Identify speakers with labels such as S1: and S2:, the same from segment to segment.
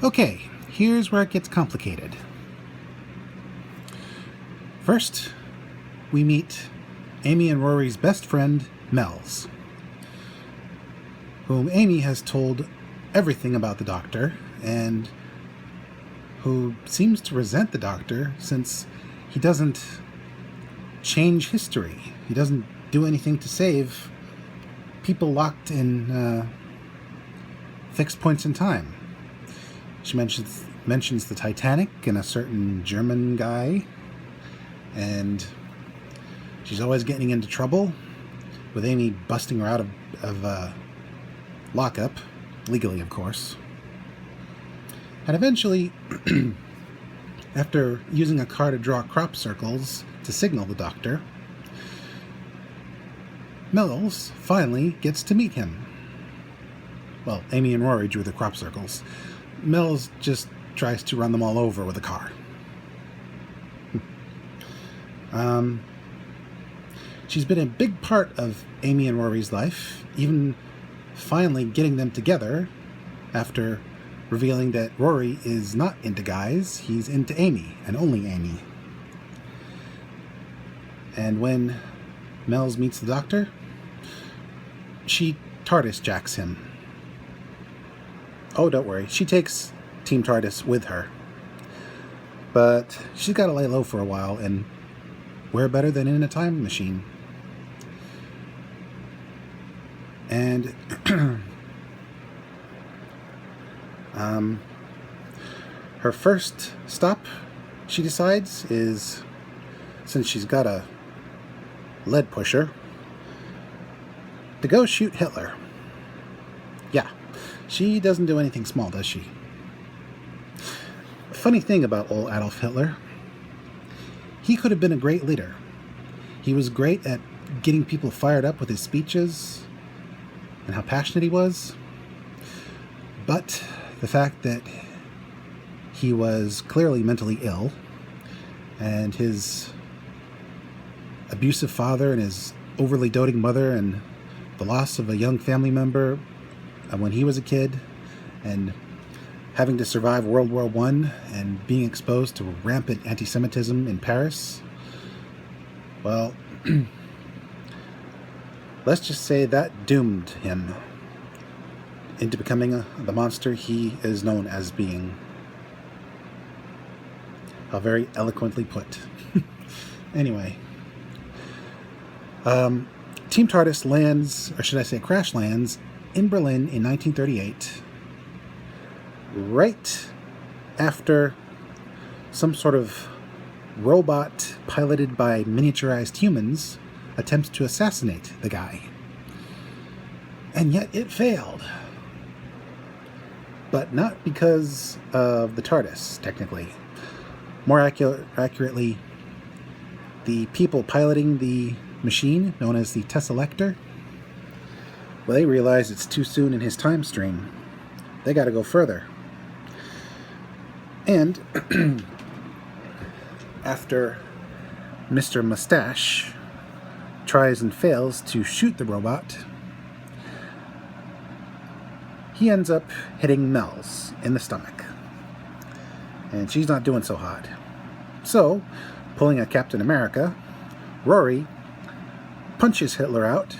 S1: Okay, here's where it gets complicated. First, we meet Amy and Rory's best friend, Mel's, whom Amy has told everything about the Doctor, and who seems to resent the Doctor since he doesn't change history. He doesn't do anything to save people locked in fixed points in time. She mentions the Titanic and a certain German guy, and she's always getting into trouble, with Amy busting her out of lockup, legally of course. And eventually, after using a car to draw crop circles to signal the Doctor, Mel's finally gets to meet him. Well, Amy and Rory drew the crop circles. Mel's just tries to run them all over with a car. She's been a big part of Amy and Rory's life, even finally getting them together after revealing that Rory is not into guys, he's into Amy, and only Amy. And when Mel's meets the Doctor, she TARDIS jacks him. Oh, don't worry, she takes Team TARDIS with her. But she's got to lay low for a while, and where better than in a time machine? And her first stop, she decides, is, since she's got a lead pusher, to go shoot Hitler. Yeah, she doesn't do anything small, does she? Funny thing about old Adolf Hitler, he could have been a great leader. He was great at getting people fired up with his speeches and how passionate he was. But the fact that he was clearly mentally ill, and his abusive father and his overly doting mother, and the loss of a young family member when he was a kid, and having to survive World War I and being exposed to rampant anti-Semitism in Paris, well, let's just say that doomed him into becoming the monster he is known as being. How very eloquently put. Anyway, Team TARDIS lands, or should I say crash lands, in Berlin in 1938, right after some sort of robot piloted by miniaturized humans attempts to assassinate the guy. And yet it failed. But not because of the TARDIS, technically. More accurately, the people piloting the machine, known as the Tesselector, well, they realize it's too soon in his time stream. They got to go further. And after Mr. Mustache tries and fails to shoot the robot, he ends up hitting Mel's in the stomach. And she's not doing so hot. So, pulling a Captain America, Rory punches Hitler out,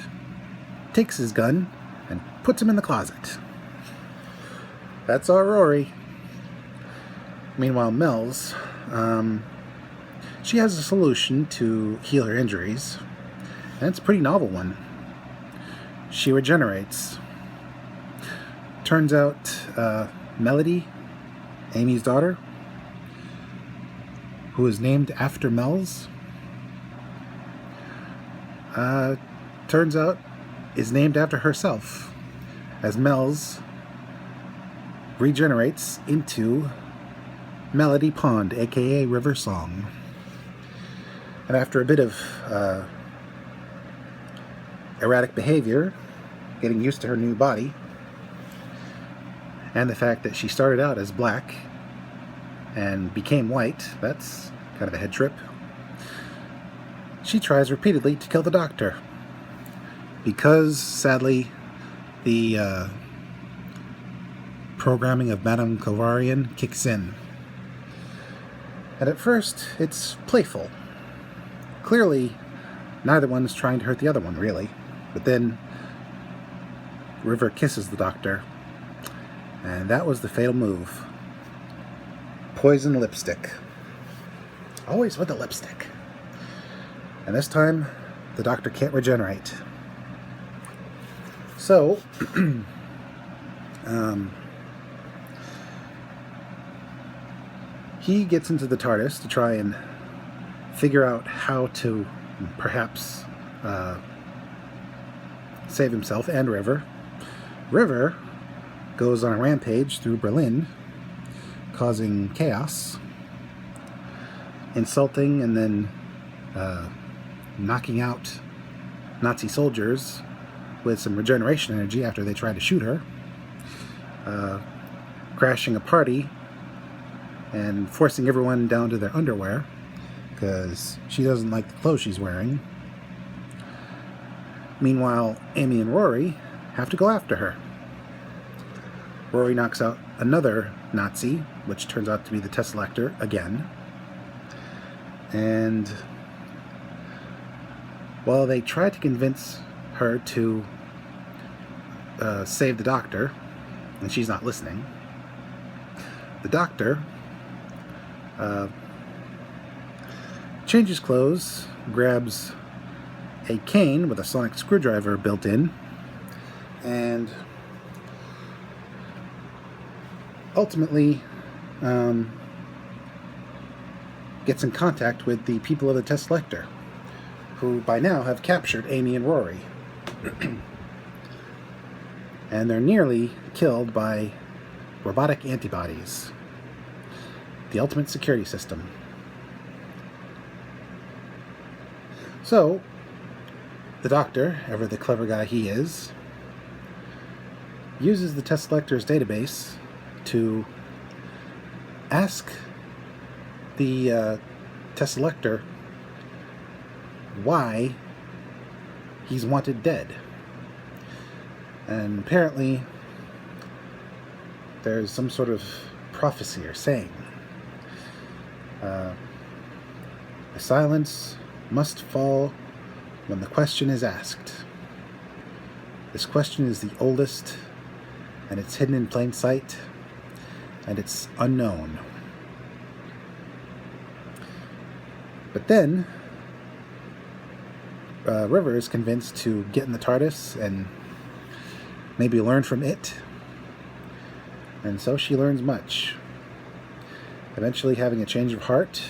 S1: takes his gun, and puts him in the closet. That's our Rory. Meanwhile, Mel's, she has a solution to heal her injuries, and it's a pretty novel one. She regenerates. Turns out, Melody, Amy's daughter, who is named after Mel's, turns out is named after herself, as Mel's regenerates into Melody Pond, aka River Song. And after a bit of erratic behavior, getting used to her new body, and the fact that she started out as black and became white, that's kind of a head trip, she tries repeatedly to kill the Doctor. Because, sadly, the programming of Madame Clavarian kicks in. And at first, it's playful. Clearly, neither one's trying to hurt the other one, really. But then, River kisses the Doctor, and that was the fatal move. Poison lipstick. Always with the lipstick. And this time, the Doctor can't regenerate. So, he gets into the TARDIS to try and figure out how to perhaps save himself and River. River goes on a rampage through Berlin, causing chaos, insulting and then knocking out Nazi soldiers with some regeneration energy after they tried to shoot her, crashing a party and forcing everyone down to their underwear because she doesn't like the clothes she's wearing. Meanwhile, Amy and Rory have to go after her. Rory knocks out another Nazi, which turns out to be the Tesselector again. And while they try to convince her to save the Doctor, and she's not listening, the Doctor changes clothes, grabs a cane with a sonic screwdriver built in, and ultimately gets in contact with the people of the Tesselector, who by now have captured Amy and Rory. And they're nearly killed by robotic antibodies, the ultimate security system. So, the Doctor, ever the clever guy he is, uses the Tesselector's database to ask the Tesselector why he's wanted dead. And apparently there's some sort of prophecy or saying. The silence must fall when the question is asked. This question is the oldest, and it's hidden in plain sight, and it's unknown. But then, River is convinced to get in the TARDIS and maybe learn from it. And so she learns much. Eventually having a change of heart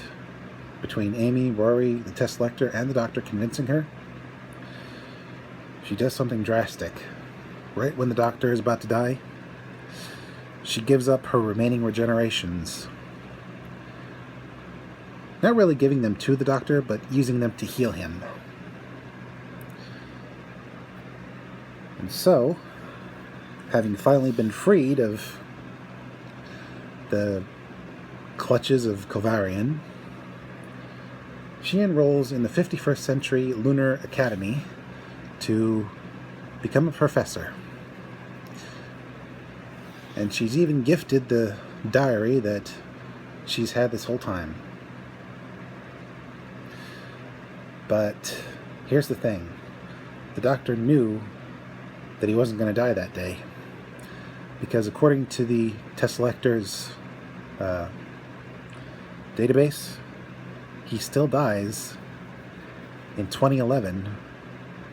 S1: between Amy, Rory, the Tesselector, and the Doctor convincing her. She does something drastic. Right when the Doctor is about to die, she gives up her remaining regenerations. Not really giving them to the Doctor, but using them to heal him. And so, having finally been freed of the clutches of Clavarian, she enrolls in the 51st Century Lunar Academy to become a professor. And she's even gifted the diary that she's had this whole time. But here's the thing. The Doctor knew that he wasn't going to die that day. Because according to the Tesselector's database, he still dies in 2011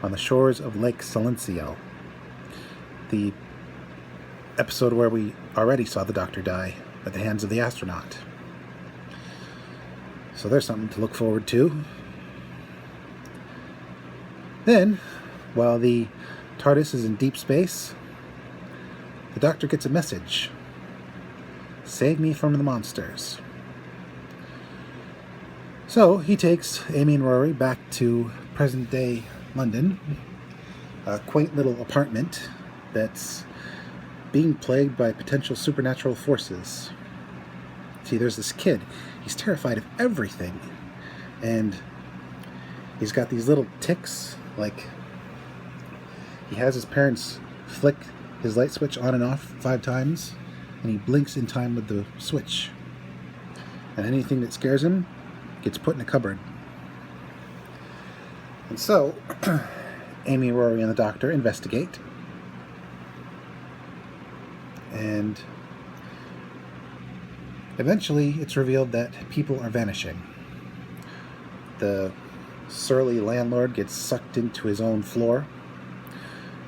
S1: on the shores of Lake Silencio. The episode where we already saw the Doctor die at the hands of the astronaut. So there's something to look forward to. Then, while the TARDIS is in deep space, the Doctor gets a message. Save me from the monsters. So he takes Amy and Rory back to present-day London, a quaint little apartment that's being plagued by potential supernatural forces. See, there's this kid. He's terrified of everything. And he's got these little tics, like he has his parents flick his light switch on and off 5 times, and he blinks in time with the switch. And anything that scares him gets put in a cupboard. And so, Amy, Rory, and the Doctor investigate. And eventually it's revealed that people are vanishing. The surly landlord gets sucked into his own floor.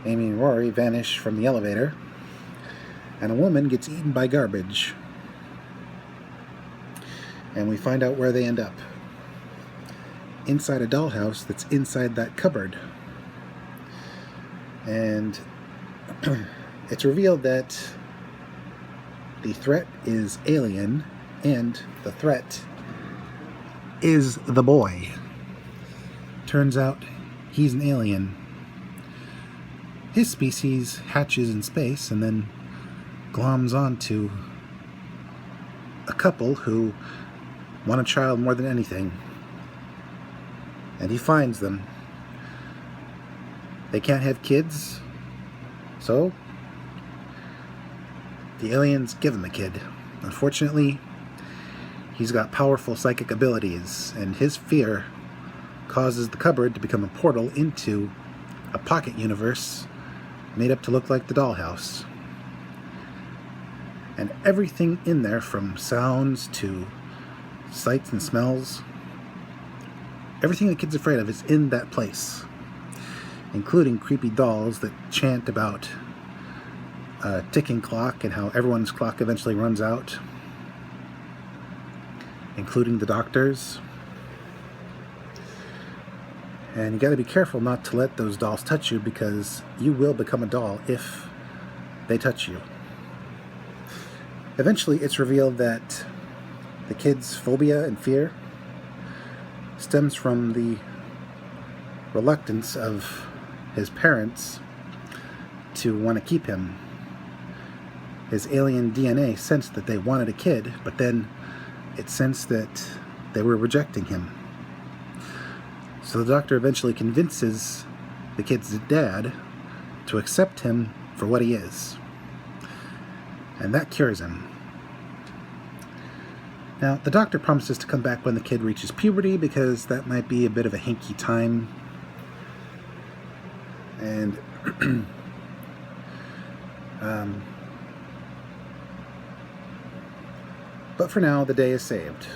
S1: Amy and Rory vanish from the elevator. And a woman gets eaten by garbage. And we find out where they end up. Inside a dollhouse that's inside that cupboard. And it's revealed that the threat is alien, and the threat is the boy. Turns out he's an alien. His species hatches in space and then gloms onto a couple who want a child more than anything. And he finds them. They can't have kids, so the aliens give him a kid. Unfortunately, he's got powerful psychic abilities, and his fear causes the cupboard to become a portal into a pocket universe made up to look like the dollhouse. And everything in there, from sounds to sights and smells, everything the kid's afraid of is in that place, including creepy dolls that chant about a ticking clock and how everyone's clock eventually runs out, including the Doctor's. And you gotta be careful not to let those dolls touch you, because you will become a doll if they touch you. Eventually it's revealed that the kid's phobia and fear stems from the reluctance of his parents to want to keep him. His alien DNA sensed that they wanted a kid, but then it sensed that they were rejecting him. So the Doctor eventually convinces the kid's dad to accept him for what he is. And that cures him. Now, the Doctor promises to come back when the kid reaches puberty, because that might be a bit of a hinky time. And but for now, the day is saved.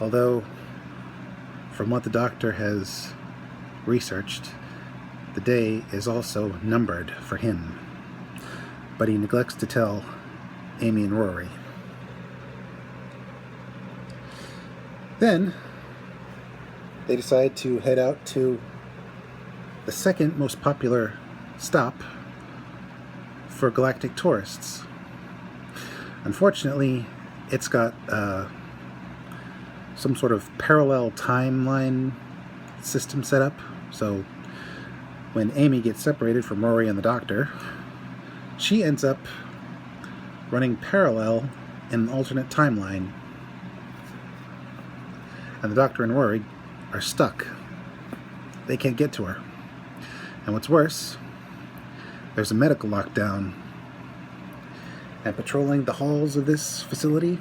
S1: Although, from what the Doctor has researched, the day is also numbered for him. But he neglects to tell Amy and Rory. Then they decide to head out to the second most popular stop for galactic tourists. Unfortunately, it's got some sort of parallel timeline system set up. So when Amy gets separated from Rory and the Doctor, she ends up running parallel in an alternate timeline. And the Doctor and Rory are stuck. They can't get to her. And what's worse, there's a medical lockdown. And patrolling the halls of this facility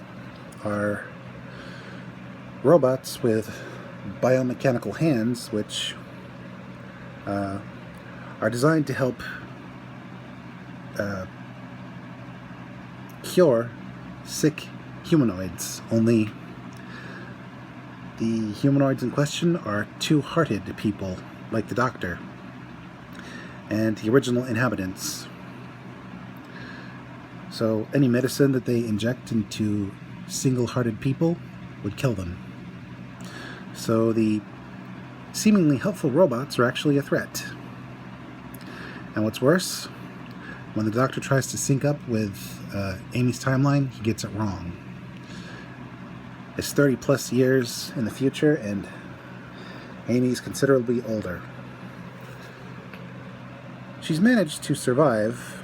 S1: are robots with biomechanical hands, which are designed to help cure sick humanoids. Only the humanoids in question are two-hearted people, like the Doctor, and the original inhabitants. So any medicine that they inject into single-hearted people would kill them. So the seemingly helpful robots are actually a threat. And what's worse, when the Doctor tries to sync up with Amy's timeline, he gets it wrong. It's 30 plus years in the future, and Amy's considerably older. She's managed to survive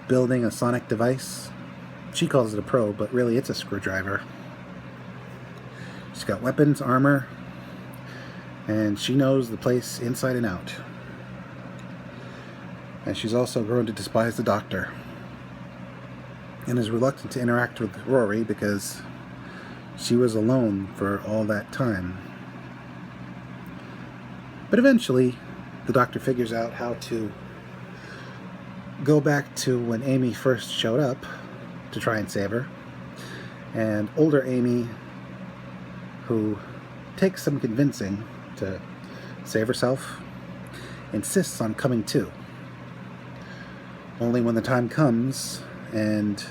S1: building a sonic device. She calls it a probe, but really it's a screwdriver. She's got weapons, armor, and she knows the place inside and out. And she's also grown to despise the Doctor. and is reluctant to interact with Rory because she was alone for all that time. But eventually, the Doctor figures out how to go back to when Amy first showed up to try and save her. And older Amy, who takes some convincing to save herself, insists on coming too. Only when the time comes and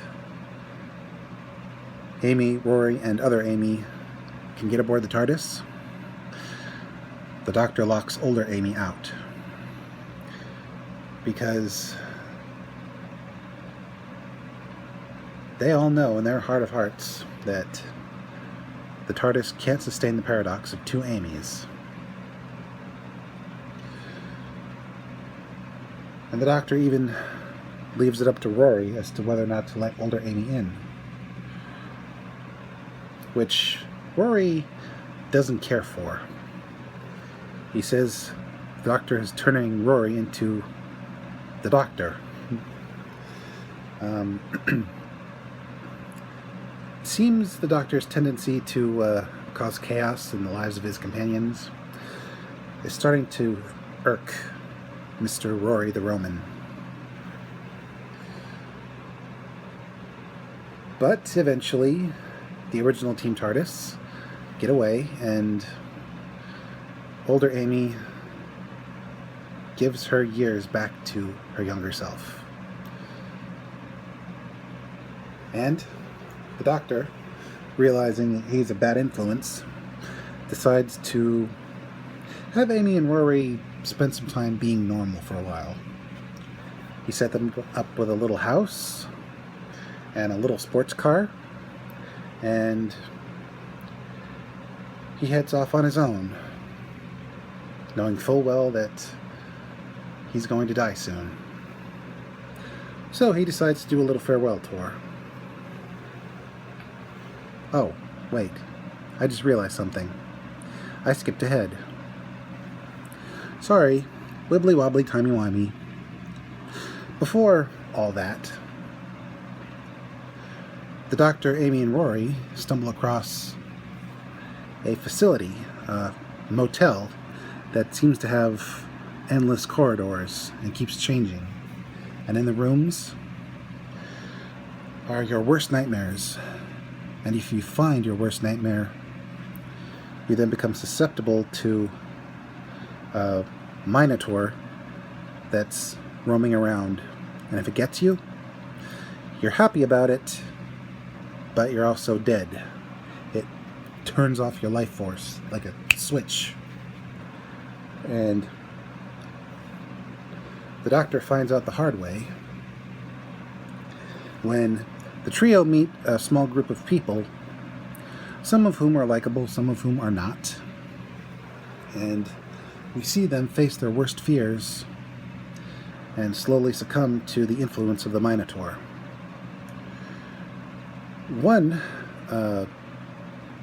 S1: Amy, Rory, and other Amy can get aboard the TARDIS, the Doctor locks older Amy out. Because they all know in their heart of hearts that the TARDIS can't sustain the paradox of two Amys. And the Doctor even leaves it up to Rory as to whether or not to let older Amy in. Which Rory doesn't care for. He says the Doctor is turning Rory into the Doctor. Seems the Doctor's tendency to cause chaos in the lives of his companions is starting to irk Mr. Rory the Roman. But eventually, the original Team TARDIS get away, and older Amy gives her years back to her younger self. And the Doctor, realizing that he's a bad influence, decides to have Amy and Rory spend some time being normal for a while. He set them up with a little house and a little sports car, and he heads off on his own, knowing full well that he's going to die soon. So he decides to do a little farewell tour. Oh, wait. I just realized something. I skipped ahead. Sorry. Wibbly wobbly timey wimey. Before all that, the Doctor, Amy, and Rory stumble across a facility, a motel, that seems to have endless corridors and keeps changing. And in the rooms are your worst nightmares. And if you find your worst nightmare, you then become susceptible to a Minotaur that's roaming around. And if it gets you, you're happy about it, but you're also dead. It turns off your life force like a switch. And the Doctor finds out the hard way when the trio meet a small group of people, some of whom are likable, some of whom are not. And we see them face their worst fears and slowly succumb to the influence of the Minotaur. One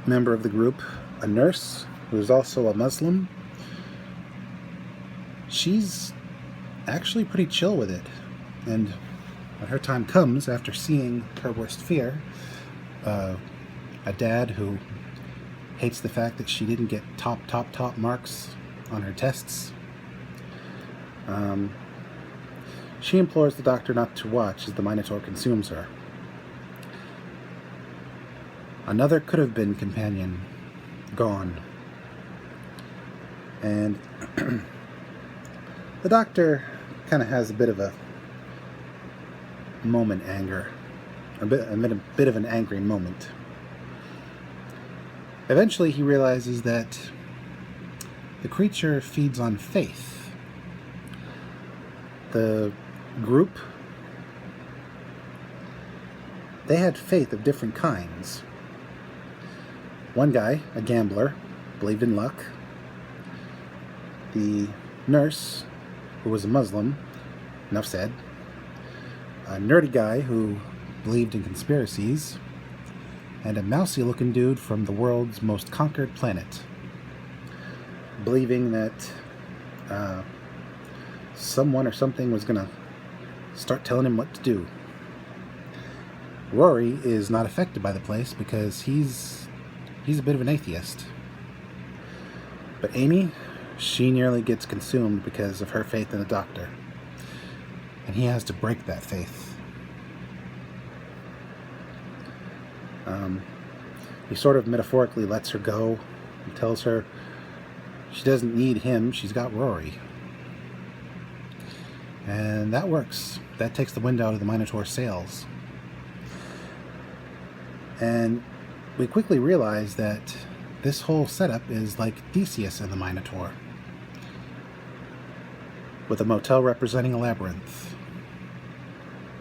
S1: member of the group, a nurse who is also a Muslim, she's actually pretty chill with it. And when her time comes, after seeing her worst fear, a dad who hates the fact that she didn't get top marks on her tests, she implores the Doctor not to watch as the Minotaur consumes her. Another could have been companion gone. And the Doctor kind of has a bit of a moment anger, a bit of an angry moment. Eventually he realizes that the creature feeds on faith. The group, they had faith of different kinds. One guy, a gambler, believed in luck. The nurse, who was a Muslim, enough said. A nerdy guy who believed in conspiracies, and a mousy-looking dude from the world's most conquered planet, believing that someone or something was going to start telling him what to do. Rory is not affected by the place because he's a bit of an atheist. But Amy, she nearly gets consumed because of her faith in the Doctor. And he has to break that faith. He sort of metaphorically lets her go and tells her she doesn't need him, she's got Rory. And that works. That takes the wind out of the Minotaur's sails. And we quickly realize that this whole setup is like Theseus and the Minotaur, with a motel representing a labyrinth,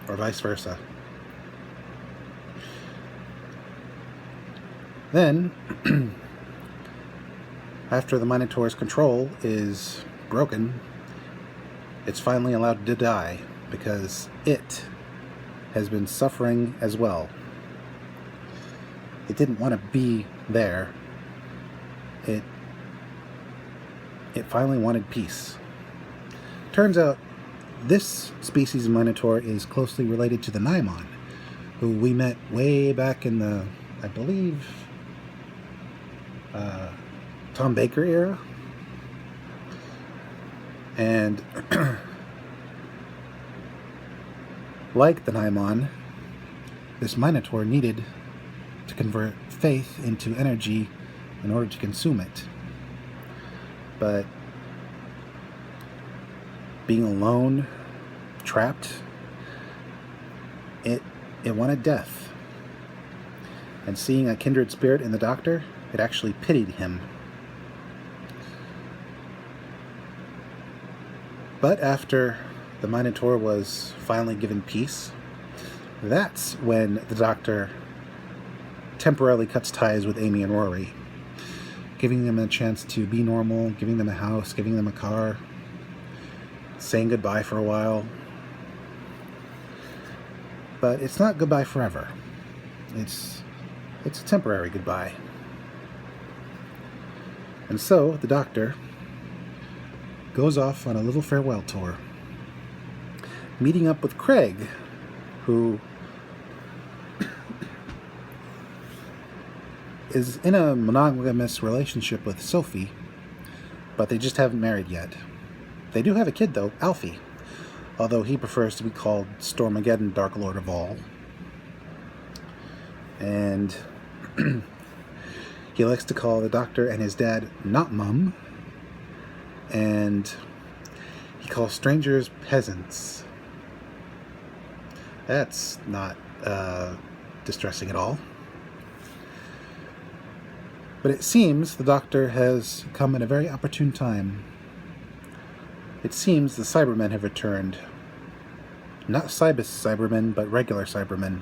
S1: or vice versa. Then, after the Minotaur's control is broken, it's finally allowed to die, because it has been suffering as well. It didn't want to be there. It finally wanted peace. Turns out this species of Minotaur is closely related to the Naimon, who we met way back in the, I believe, Tom Baker era. And like the Naimon, this Minotaur needed to convert faith into energy in order to consume it. But being alone, trapped, it wanted death. And seeing a kindred spirit in the Doctor, it actually pitied him. But after the Minotaur was finally given peace, that's when the Doctor temporarily cuts ties with Amy and Rory, giving them a chance to be normal, giving them a house, giving them a car, saying goodbye for a while. But it's not goodbye forever. It's a temporary goodbye. And so the Doctor goes off on a little farewell tour, meeting up with Craig, who is in a monogamous relationship with Sophie, but they just haven't married yet. They do have a kid, though, Alfie, although he prefers to be called Stormageddon, Dark Lord of All. And he likes to call the Doctor and his dad not Mum, and he calls strangers peasants. That's not distressing at all. But it seems the Doctor has come at a very opportune time. It seems the Cybermen have returned. Not Cybus Cybermen, but regular Cybermen.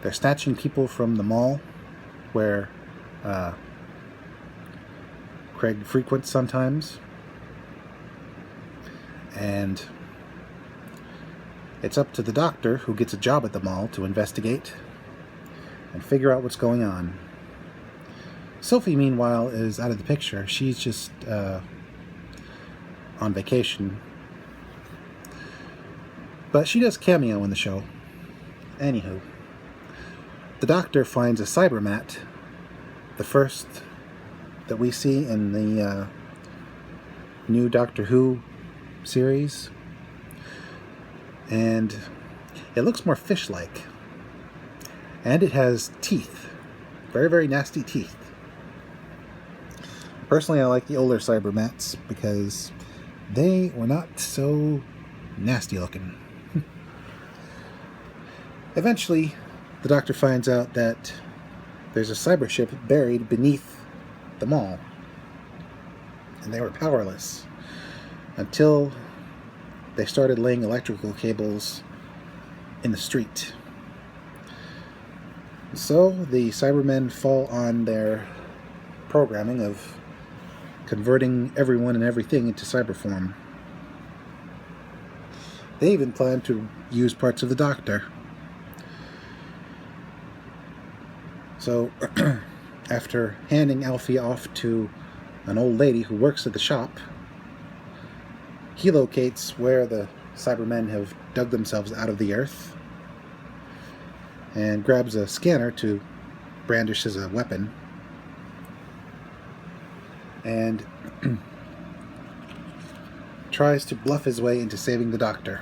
S1: They're snatching people from the mall, where Craig frequents sometimes. And it's up to the Doctor, who gets a job at the mall, to investigate and figure out what's going on. Sophie, meanwhile, is out of the picture. She's just on vacation. But she does cameo in the show. Anywho, the Doctor finds a Cybermat, the first that we see in the new Doctor Who series. And it looks more fish-like. And it has teeth. Very, very nasty teeth. Personally, I like the older Cybermats because they were not so nasty looking. Eventually, the Doctor finds out that there's a cyber ship buried beneath the mall. And they were powerless until they started laying electrical cables in the street. So the Cybermen fall on their programming of converting everyone and everything into cyber form. They even plan to use parts of the Doctor. So, after handing Alfie off to an old lady who works at the shop, he locates where the Cybermen have dug themselves out of the earth, and grabs a scanner to brandish as a weapon, and tries to bluff his way into saving the Doctor.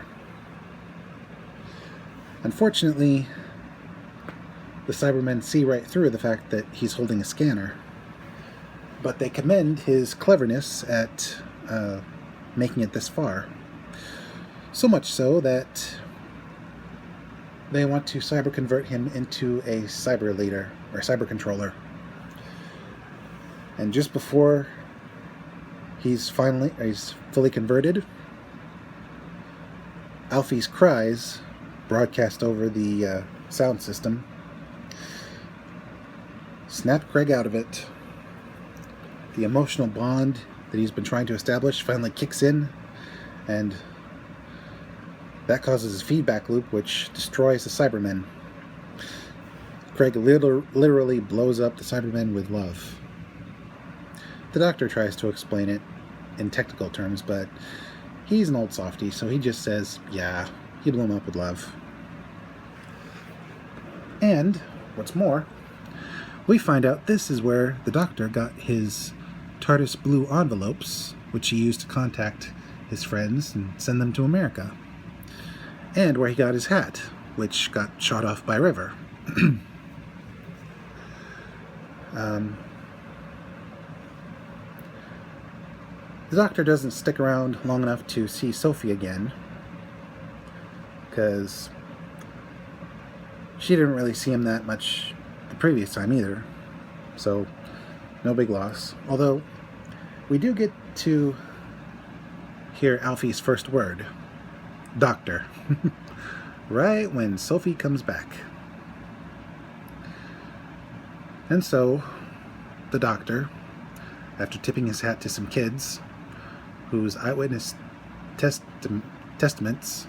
S1: Unfortunately, the Cybermen see right through the fact that he's holding a scanner, but they commend his cleverness at making it this far. So much so that they want to cyber convert him into a cyber leader, or cyber controller. And just before he's fully converted, Alfie's cries broadcast over the sound system snap Greg out of it. The emotional bond that he's been trying to establish finally kicks in, and that causes a feedback loop which destroys the Cybermen. Craig literally blows up the Cybermen with love. The Doctor tries to explain it in technical terms, but he's an old softy, so he just says, yeah, he blew him up with love. And, what's more, we find out this is where the Doctor got his TARDIS blue envelopes, which he used to contact his friends and send them to America. And where he got his hat, which got shot off by River. The Doctor doesn't stick around long enough to see Sophie again, because she didn't really see him that much the previous time either, so no big loss. Although, we do get to hear Alfie's first word, Doctor, right when Sophie comes back. And so, the Doctor, after tipping his hat to some kids, whose eyewitness testimonies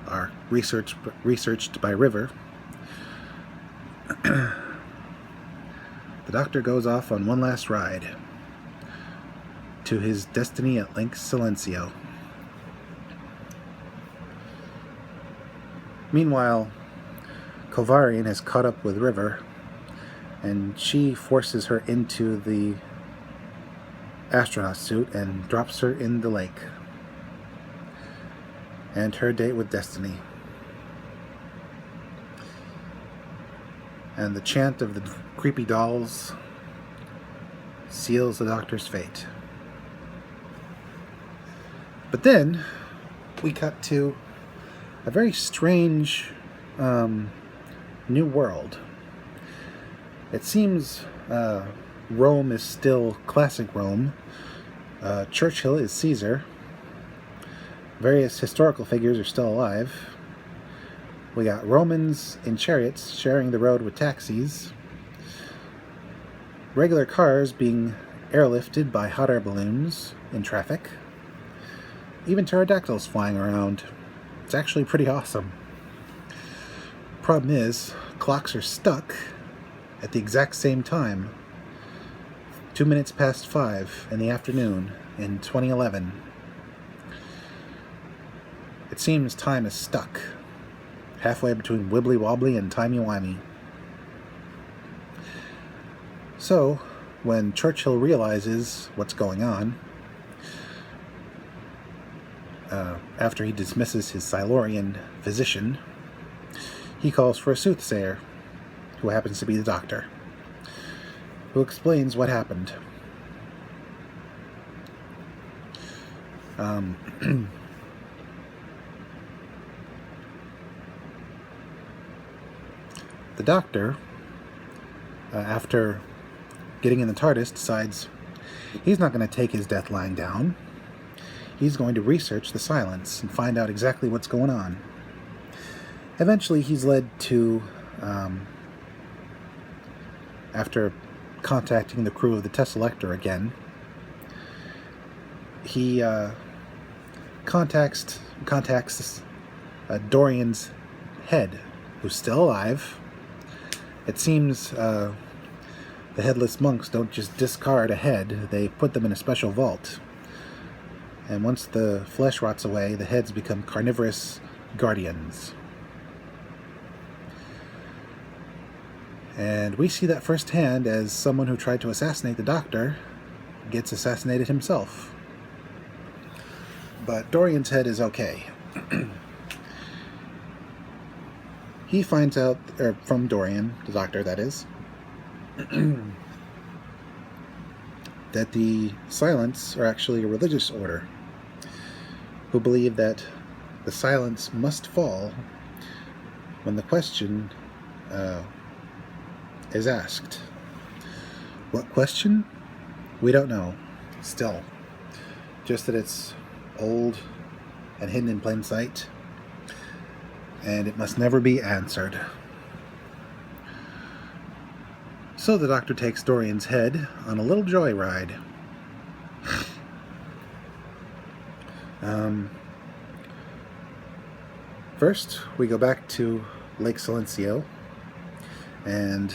S1: are researched by River, the Doctor goes off on one last ride to his destiny at Link Silencio. Meanwhile, Kovarian has caught up with River, and she forces her into the astronaut suit and drops her in the lake. And her date with Destiny. And the chant of the creepy dolls seals the Doctor's fate. But then we cut to a very strange new world. It seems Rome is still classic Rome. Churchill is Caesar. Various historical figures are still alive. We got Romans in chariots sharing the road with taxis. Regular cars being airlifted by hot air balloons in traffic. Even pterodactyls flying around. It's actually pretty awesome. Problem is, clocks are stuck at the exact same time. 2 minutes past 5 in the afternoon in 2011. It seems time is stuck, halfway between Wibbly Wobbly and Timey Wimey. So, when Churchill realizes what's going on, after he dismisses his Silurian physician, he calls for a soothsayer, who happens to be the Doctor, who explains what happened. The Doctor, after getting in the TARDIS, decides he's not going to take his death lying down. He's going to research the silence and find out exactly what's going on. Eventually, he's led to, after contacting the crew of the Tesselector again, he contacts Dorian's head, who's still alive. It seems the headless monks don't just discard a head, they put them in a special vault. And once the flesh rots away, the heads become carnivorous guardians. And we see that firsthand as someone who tried to assassinate the Doctor gets assassinated himself. But Dorian's head is okay. He finds out, from Dorian, the Doctor that is, that the Silents are actually a religious order who believe that the silence must fall when the question is asked. What question? We don't know. Still. Just that it's old and hidden in plain sight, and it must never be answered. So the Doctor takes Dorian's head on a little joyride. First, we go back to Lake Silencio, and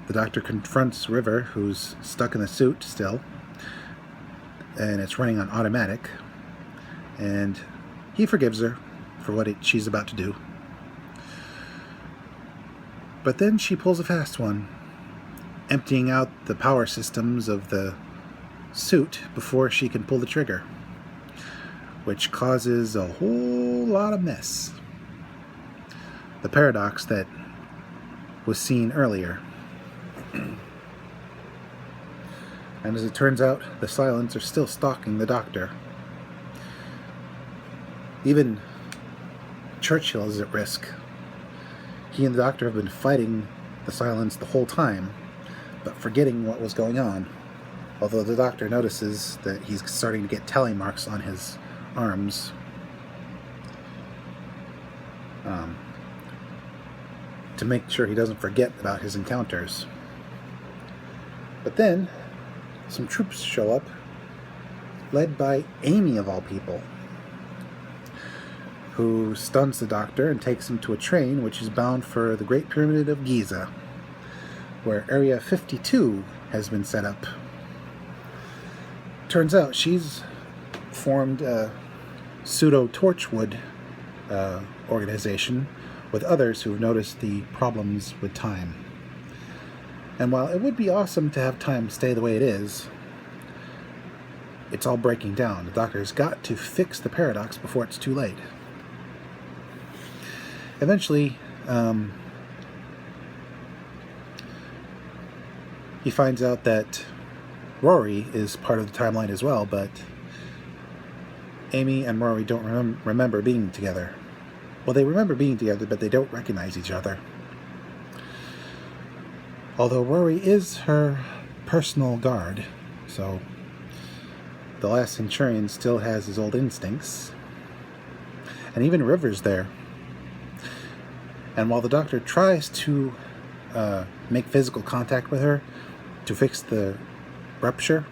S1: the Doctor confronts River, who's stuck in the suit still, and it's running on automatic, and he forgives her for what she's about to do. But then she pulls a fast one, emptying out the power systems of the suit before she can pull the trigger, which causes a whole lot of mess. The paradox that was seen earlier. And as it turns out, the Silents are still stalking the Doctor. Even Churchill is at risk. He and the Doctor have been fighting the Silents the whole time, but forgetting what was going on. Although the Doctor notices that he's starting to get tally marks on his arms. To make sure he doesn't forget about his encounters. But then, some troops show up, led by Amy of all people, who stuns the Doctor and takes him to a train which is bound for the Great Pyramid of Giza, where Area 52 has been set up. Turns out she's formed a pseudo-Torchwood organization with others who've noticed the problems with time. And while it would be awesome to have time stay the way it is, it's all breaking down. The Doctor's got to fix the paradox before it's too late. Eventually, he finds out that Rory is part of the timeline as well, but Amy and Rory don't remember being together. Well, they remember being together, but they don't recognize each other. Although Rory is her personal guard, so the last Centurion still has his old instincts. And even River's there. And while the Doctor tries to make physical contact with her to fix the rupture,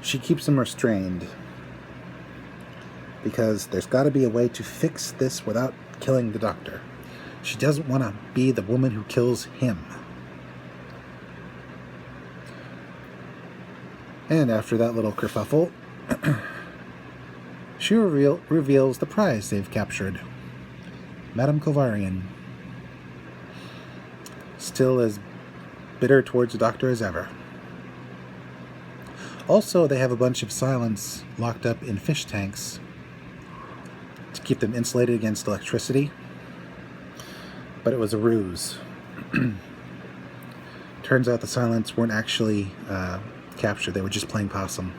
S1: she keeps him restrained. Because there's got to be a way to fix this without killing the Doctor. She doesn't want to be the woman who kills him. And after that little kerfuffle, she reveals the prize they've captured. Madame Kovarian. Still as bitter towards the Doctor as ever. Also, they have a bunch of Silents locked up in fish tanks to keep them insulated against electricity. But it was a ruse. Turns out the Silents weren't actually captured. They were just playing possum.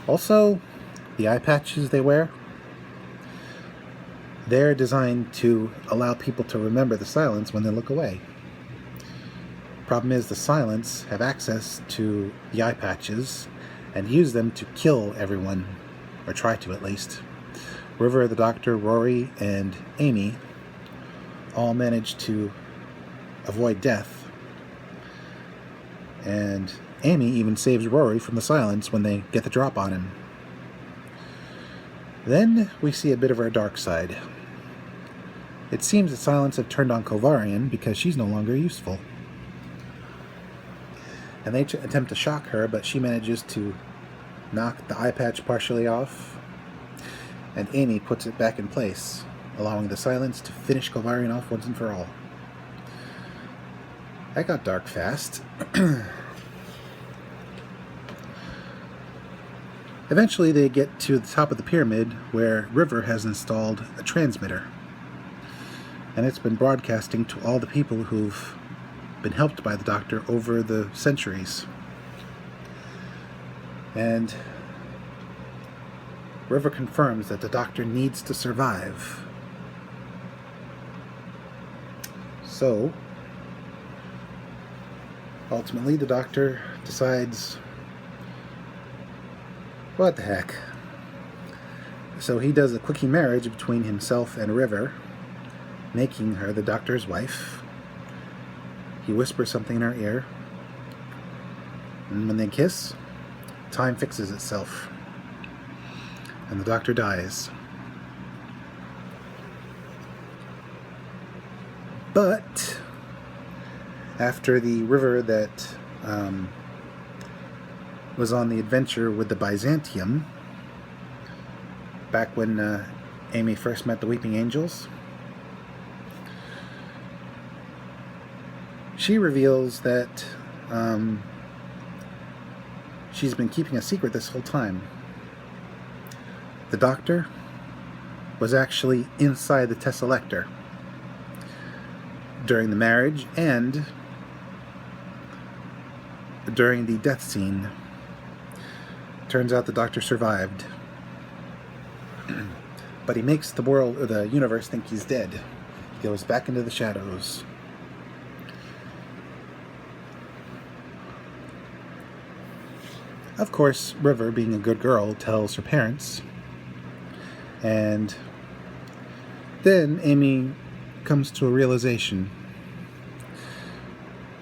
S1: Also, the eye patches they wear, they're designed to allow people to remember the Silents when they look away. Problem is, the Silents have access to the eye patches and use them to kill everyone, or try to at least. River, the Doctor, Rory, and Amy all manage to avoid death. And Amy even saves Rory from the Silents when they get the drop on him. Then we see a bit of her dark side. It seems the Silents have turned on Kovarian because she's no longer useful. And they attempt to shock her, but she manages to knock the eye patch partially off, and Amy puts it back in place, allowing the silence to finish Golarion off once and for all. That got dark fast. Eventually they get to the top of the pyramid where River has installed a transmitter. And it's been broadcasting to all the people who've been helped by the Doctor over the centuries. And River confirms that the Doctor needs to survive. So, ultimately the Doctor decides, what the heck? So he does a quickie marriage between himself and River, making her the Doctor's wife. He whispers something in her ear, and when they kiss, time fixes itself, and the Doctor dies. But after the River that was on the adventure with the Byzantium, back when Amy first met the Weeping Angels, she reveals that she's been keeping a secret this whole time. The Doctor was actually inside the Tesselector during the marriage and during the death scene. Turns out the Doctor survived. But he makes the world, or the universe, think he's dead. He goes back into the shadows. Of course, River, being a good girl, tells her parents. And then Amy comes to a realization.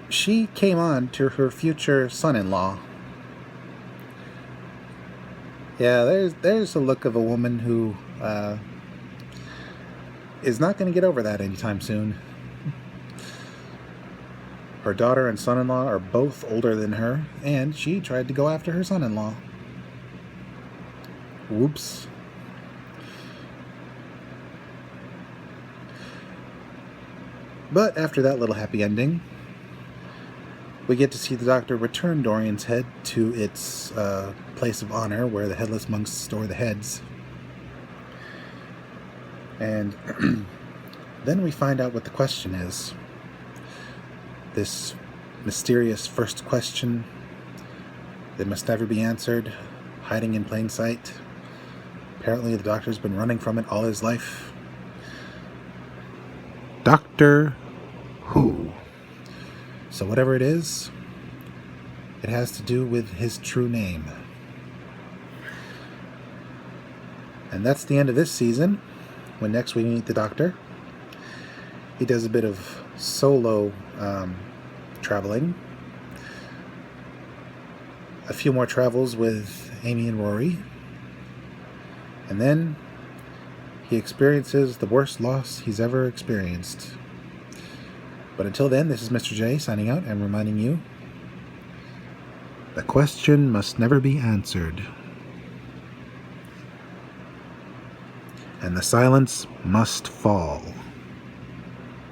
S1: She came on to her future son-in-law. Yeah, there's a look of a woman who is not going to get over that anytime soon. Her daughter and son-in-law are both older than her, and she tried to go after her son-in-law. Whoops. But after that little happy ending, we get to see the Doctor return Dorian's head to its place of honor where the headless monks store the heads. And then we find out what the question is. This mysterious first question that must never be answered, hiding in plain sight. Apparently the Doctor's been running from it all his life. Doctor Who. So whatever it is, it has to do with his true name. And that's the end of this season. When next we meet the Doctor, he does a bit of solo traveling. A few more travels with Amy and Rory. And then he experiences the worst loss he's ever experienced. But until then, this is Mr. J signing out and reminding you, the question must never be answered. And the silence must fall.